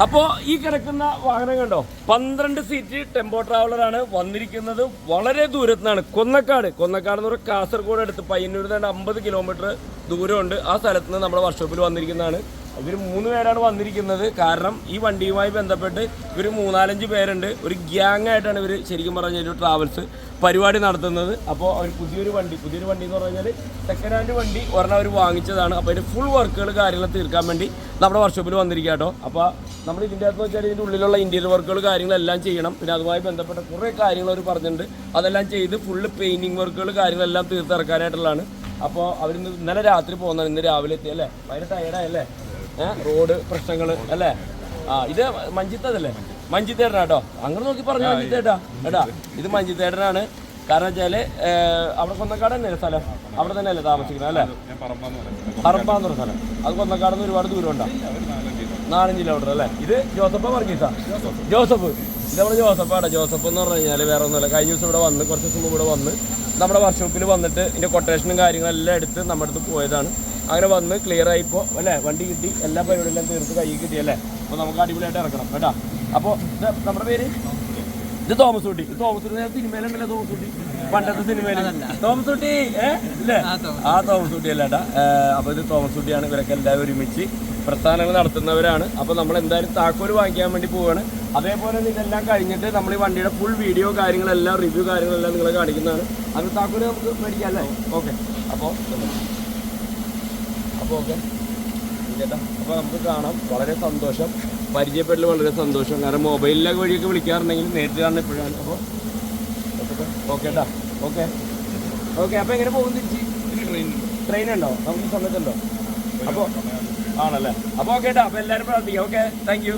അപ്പോൾ ഈ കിടക്കുന്ന വാഹനം കണ്ടോ, 12 സീറ്റ് ടെമ്പോ ട്രാവലറാണ് വന്നിരിക്കുന്നത്. വളരെ ദൂരത്തുനിന്നാണ്, കൊന്നക്കാട് എന്ന് പറഞ്ഞാൽ കാസർഗോഡ് അടുത്ത് പയ്യന്നൂർ 50 കിലോമീറ്റർ ദൂരമുണ്ട്. ആ സ്ഥലത്ത് നിന്ന് നമ്മുടെ വർക്ക്ഷോപ്പിൽ വന്നിരിക്കുന്നതാണ്. ഇവർ 3 പേരാണ് വന്നിരിക്കുന്നത്. കാരണം ഈ വണ്ടിയുമായി ബന്ധപ്പെട്ട് ഇവർ 3-4 പേരുണ്ട്. ഒരു ഗ്യാങ് ആയിട്ടാണ് ഇവർ ശരിക്കും പറഞ്ഞാൽ ട്രാവൽസ് പരിപാടി നടത്തുന്നത്. അപ്പോൾ അവർ പുതിയൊരു വണ്ടി എന്ന് പറഞ്ഞാൽ സെക്കൻഡ് ഹാൻഡ് വണ്ടി ഒരെണ്ണം അവർ വാങ്ങിച്ചതാണ്. അപ്പോൾ അതിൻ്റെ ഫുൾ വർക്കുകൾ കാര്യങ്ങൾ തീർക്കാൻ വേണ്ടി നമ്മുടെ വർക്ക്ഷോപ്പിൽ വന്നിരിക്കുക കേട്ടോ. അപ്പോൾ നമ്മൾ ഇതിൻ്റെ അകത്ത് വെച്ചാൽ ഇതിൻ്റെ ഉള്ളിലുള്ള ഇൻറ്റീരിയർ വർക്കുകൾ കാര്യങ്ങളെല്ലാം ചെയ്യണം. പിന്നെ അതുമായി ബന്ധപ്പെട്ട കുറേ കാര്യങ്ങൾ അവർ പറഞ്ഞിട്ടുണ്ട്. അതെല്ലാം ചെയ്ത് ഫുള്ള് പെയിൻറ്റിങ് വർക്കുകൾ കാര്യങ്ങളെല്ലാം തീർത്തിറക്കാനായിട്ടുള്ളതാണ്. അപ്പോൾ അവർ ഇന്നലെ രാത്രി പോകുന്നതാണ്, ഇന്ന് രാവിലെ എത്തി അല്ലേ? ഭയങ്കര ടയർഡായല്ലേ? റോഡ് പ്രശ്നങ്ങൾ അല്ലേ? ഇത് മഞ്ജിത്തല്ലേ? മഞ്ജിത്തേട്ടനാ കേട്ടോ. അങ്ങനെ നോക്കി പറഞ്ഞു മഞ്ജിത്തേട്ടാ ഏട്ടാ, ഇത് മഞ്ജിത്തേട്ടനാണ്. കാരണം വെച്ചാൽ അവിടെ കൊന്നക്കാട് തന്നെയല്ലേ സ്ഥലം? അവിടെ തന്നെയല്ലേ താമസിക്കുന്നത് അല്ലേ? പറമ്പാന്ന് പറഞ്ഞ സ്ഥലം. അത് കൊന്നക്കാട് നിന്ന് ഒരുപാട് ദൂരം ഉണ്ടാവും, 4-5 കിലോമീറ്റർ അല്ലേ? ഇത് ജോസഫ് വർഗീസാ? ജോസഫ്, ഇത് നമ്മുടെ ജോസഫാണ്. ജോസഫ് എന്ന് പറഞ്ഞു കഴിഞ്ഞാൽ വേറെ ഒന്നുമില്ല, കഴിഞ്ഞ ദിവസം ഇവിടെ വന്ന്, കുറച്ച് ദിവസം ഇവിടെ വന്ന് നമ്മുടെ വർക്ക്ഷോപ്പിൽ വന്നിട്ട് ഇതിൻ്റെ കൊട്ടേഷനും കാര്യങ്ങളെല്ലാം എടുത്ത് നമ്മുടെ അടുത്ത് പോയതാണ്. അങ്ങനെ വന്ന് ക്ലിയർ ആയിപ്പോൾ അല്ലേ, വണ്ടി കിട്ടി, എല്ലാ പരിപാടിയെല്ലാം തീർത്ത് കൈ കിട്ടിയല്ലേ? അപ്പോൾ നമുക്ക് അടിപൊളിയായിട്ട് ഇറക്കണം കേട്ടോ. അപ്പോൾ ഇത് നമ്മുടെ പേര് ഇത് തോമസ് കുട്ടി. തോമസ് കുട്ടി സിനിമയിലുണ്ടല്ലോ, തോമസ് കുട്ടി പണ്ടത്തെ സിനിമയിൽ തോമസ് കുട്ടി ഇല്ലേ? ആ തോമസ് കുട്ടി അല്ല ഏട്ടാ. അപ്പോൾ ഇത് തോമസ് കുട്ടിയാണ്. ഇവരൊക്കെ എല്ലാവരും ഒരുമിച്ച് പ്രസ്ഥാനങ്ങൾ നടത്തുന്നവരാണ്. അപ്പോൾ നമ്മൾ എന്തായാലും താക്കോല് വാങ്ങിക്കാൻ വേണ്ടി പോവുകയാണ്. അതേപോലെ തന്നെ ഇതെല്ലാം കഴിഞ്ഞിട്ട് നമ്മൾ ഈ വണ്ടിയുടെ ഫുൾ വീഡിയോ കാര്യങ്ങളെല്ലാം റിവ്യൂ കാര്യങ്ങളെല്ലാം നിങ്ങളെ കാണിക്കുന്നതാണ്. അത് താക്കോല് നമുക്ക് മേടിക്കാം അല്ലേ? ഓക്കെ. അപ്പോൾ ഓക്കെ ചേട്ടാ, അപ്പോൾ നമുക്ക് കാണാം. വളരെ സന്തോഷം, പരിചയപ്പെടൽ വളരെ സന്തോഷം. കാരണം മൊബൈലിലൊക്കെ വഴിയൊക്കെ വിളിക്കാറുണ്ടെങ്കിൽ നേരിട്ട് കാണുന്ന എപ്പോഴാണ്. അപ്പോൾ ഓക്കെ ഏട്ടാ, ഓക്കെ. അപ്പോൾ എങ്ങനെ പോകും തിരിച്ച്? ട്രെയിൻ ഉണ്ടോ നമുക്ക് ഈ സമയത്തുണ്ടോ? അപ്പോൾ ആണല്ലേ? അപ്പോൾ ഓക്കെ ഏട്ടാ, അപ്പോൾ എല്ലാവരും പ്രാർത്ഥിക്കാം. Okay, thank you.